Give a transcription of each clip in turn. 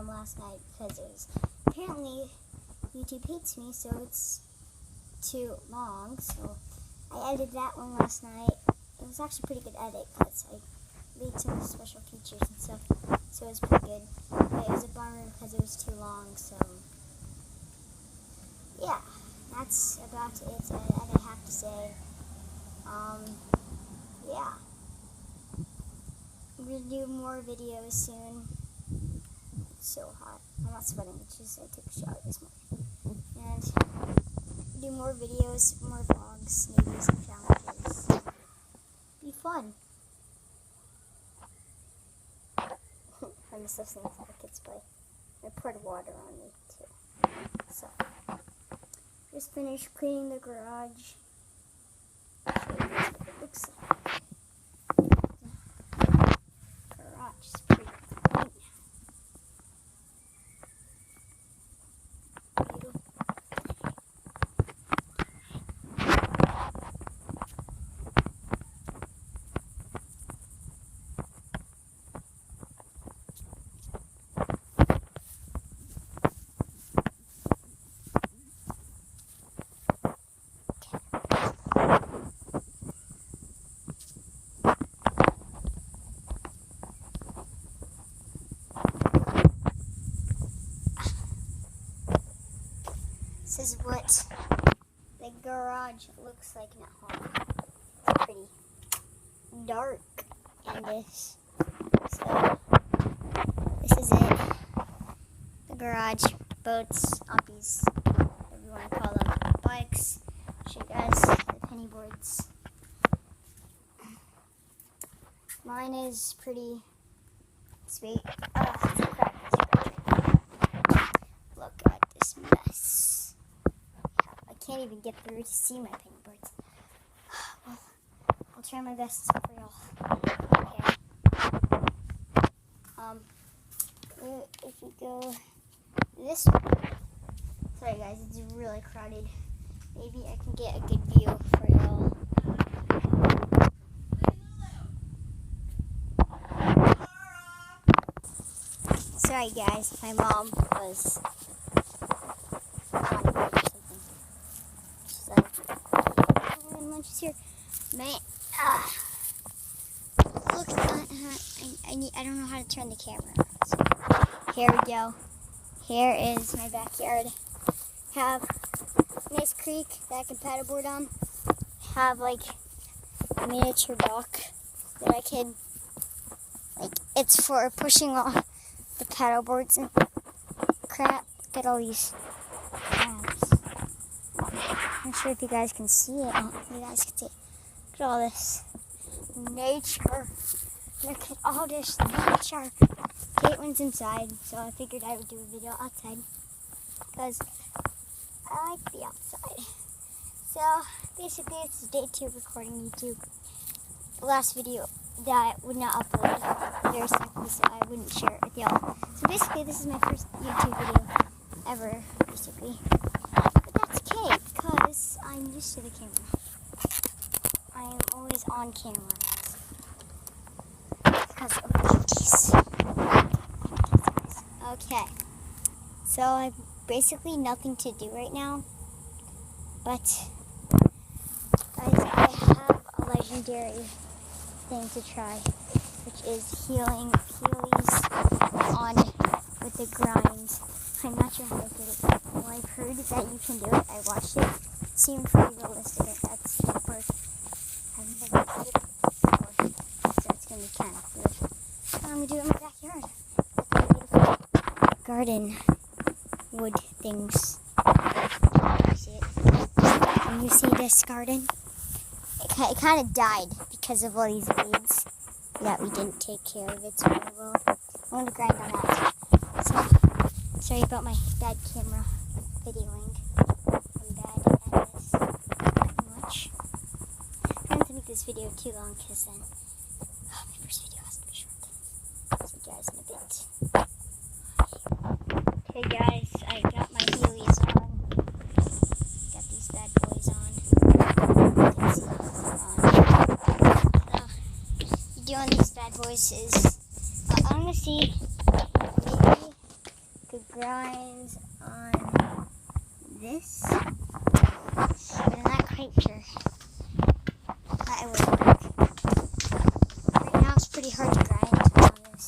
last night because it was apparently YouTube hates me, so it's too long. So I edited that one last night. It was actually a pretty good edit because I made some special features and stuff, so it was pretty good. But it was a bummer because it was too long. So yeah, that's about it that I have to say. Yeah. I'm going to do more videos soon. It's so hot. I'm not sweating, it's just I took a shower this morning. And do more videos, more vlogs, maybe some challenges. Be fun. I'm just listening to the kids play. I poured water on me too. So, just finished cleaning the garage. Show you guys what it looks like. It's pretty clean. Beautiful. This is what the garage looks like at home. It's pretty dark in this. So this is it. The garage, boats, uppies, whatever you want to call them, bikes. Show you guys the penny boards. Mine is pretty sweet. Oh, it's a crack. Look at this mess. I can't even get through to see my penny boards. Well, I'll try my best for y'all. Okay. If we go this way. Sorry guys, it's really crowded. Maybe I can get a good view for y'all. Sorry guys, my mom was on break or something. She's like, oh, and lunch is here. Man, look, I don't know how to turn the camera on. So, here we go. Here is my backyard. Have a nice creek that I can paddleboard on. Have like a miniature dock that I can, like, it's for pushing off the paddle boards and crap. Look at all these crabs. I'm not sure if you guys can see it. You guys can see it. Look at all this nature. Look at all this nature. Caitlin's inside, so I figured I would do a video outside because I like to be outside. So basically this is day 2 recording YouTube. The last video that I would not upload very simply, so I wouldn't share it with y'all. So basically this is my first YouTube video ever, basically. But that's okay, because I'm used to the camera. I am always on camera. Because of the cookies. Okay. So I have basically nothing to do right now. But guys, I have a legendary thing to try, which is healing Heelys on with the grind. I'm not sure how to get it. Well, I've heard that you can do it. I watched it. It seemed pretty realistic. That's the part. I haven't been able to do it before, so it's gonna be kind of good. I'm gonna do it in my backyard. Beautiful garden wood things. You see it? Can you see this garden? It kind of died because of all these weeds that we didn't take care of it very well. I'm going to grind on that. So, sorry about my bad camera videoing. I'm bad at this much. I'm trying to make this video too long because then my first video has to be short. See you guys in a bit. Okay guys, I got my Heelys on. Got these bad boys on. Doing these bad boys is I'm gonna see, maybe grinds on this, but I'm not quite sure that it would work. Right now it's pretty hard to grind on this.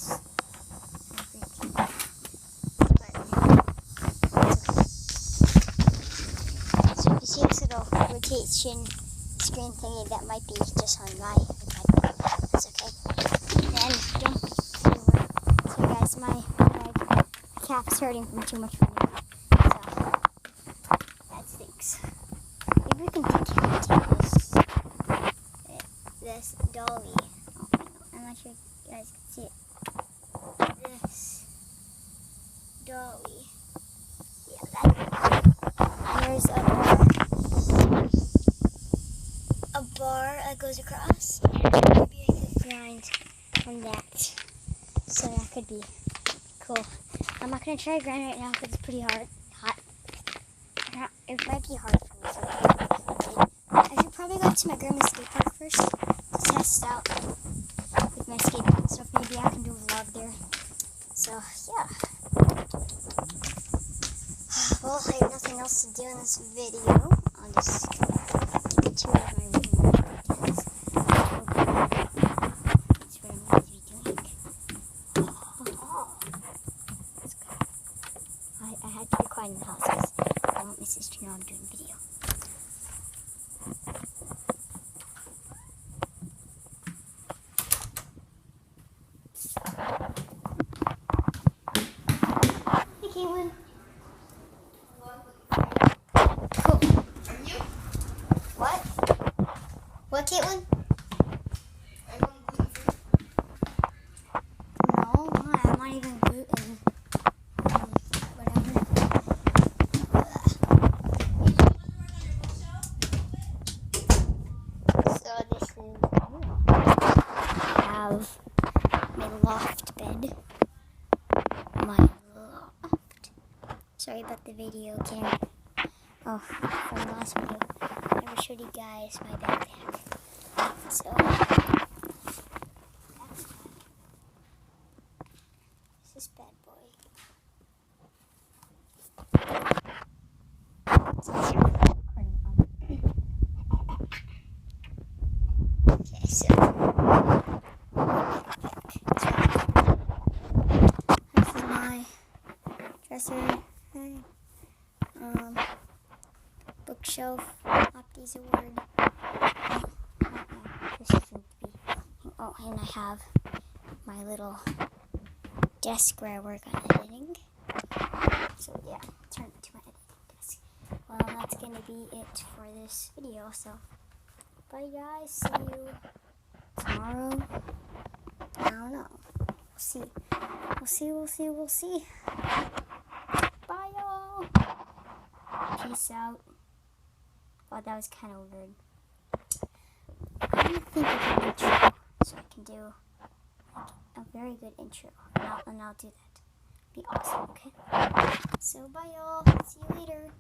So you see this little rotation screen thingy that might be just on my iPad. That's okay. Then jump over. So guys, my calf's hurting from too much running. So that stinks. Maybe we can take this dolly. Oh, I'm not sure if you guys can see it. This dolly. Yeah, that. There's a bar that goes across. Maybe I could grind on that. So that could be cool. I'm not gonna try to grind right now because it's pretty hot. It might be hard for me. So I should probably go to my grandma's skate park first to test out with my skateboard stuff. Maybe I can do a vlog there. So yeah. Well, I have nothing else to do in this video. I'll just keep it to my room. That's what I'm going to be doing. Oh. That's good. I had to be quiet in the house because I want my sister to know I'm doing video. Hey, Caitlin. Cool. Are you? What? What, Caitlin? Are you gluten-free? No, I'm not even gluten. Whatever. So this is I have my loft bed. My loft. Sorry about the video camera. Oh, from the last video, I never showed you guys my backpack. So, this is bad boy. So, okay, so this is my dresser. Bookshelf, Opti's Award. This shouldn't be. Oh, and I have my little desk where I work on editing. So yeah, turn it to my editing desk. Well, that's gonna be it for this video. So bye guys. See you tomorrow. I don't know. We'll see. Bye y'all. Peace out. Oh, that was kind of weird. I'm gonna think of an intro so I can do like a very good intro, and I'll do that. Be awesome, okay? So bye y'all. See you later.